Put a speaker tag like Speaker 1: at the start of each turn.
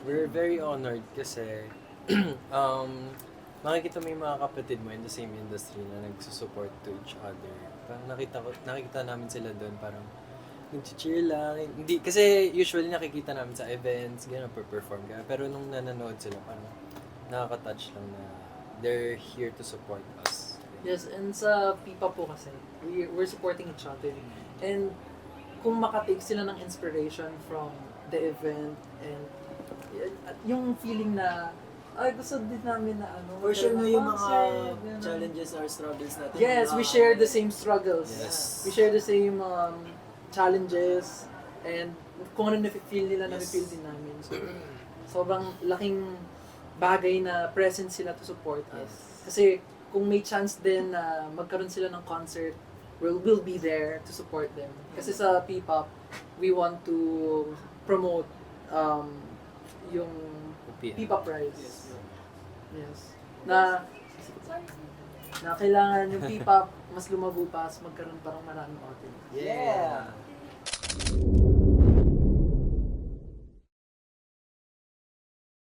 Speaker 1: we're very honored kasi makikita mo yung mga kapatid mo in the same industry na nagsusupport to each other. Parang nakikita namin sila doon, parang nag-cheer lang. Hindi, kasi usually nakikita namin sa events, gano'n, perform ka. Pero nung nanonood sila, parang nakaka-touch lang na they're here to support us.
Speaker 2: Yes, and sa Pipa po kasi, we're supporting each other. And kung makatake sila ng inspiration from the event and yung feeling na ay gusto din namin na ano.
Speaker 3: For sure
Speaker 2: magkaroon
Speaker 3: yung
Speaker 2: ng
Speaker 3: mga
Speaker 2: concert, gano'n.
Speaker 3: challenges or struggles natin.
Speaker 2: Yes, we share the same struggles.
Speaker 1: Yes.
Speaker 2: We share the same challenges and kung ano na-feel nila,
Speaker 3: Yes.
Speaker 2: na-feel din namin. So, sobrang laking bagay na present sila to support us. Kasi kung may chance din na magkaroon sila ng concert, we'll be there to support them. Kasi sa P-pop, we want to promote yung P-pop Rise. Yes. Na kailangan yung P-pop mas lumago pa, magkaroon parang maraming audience.
Speaker 3: Yeah!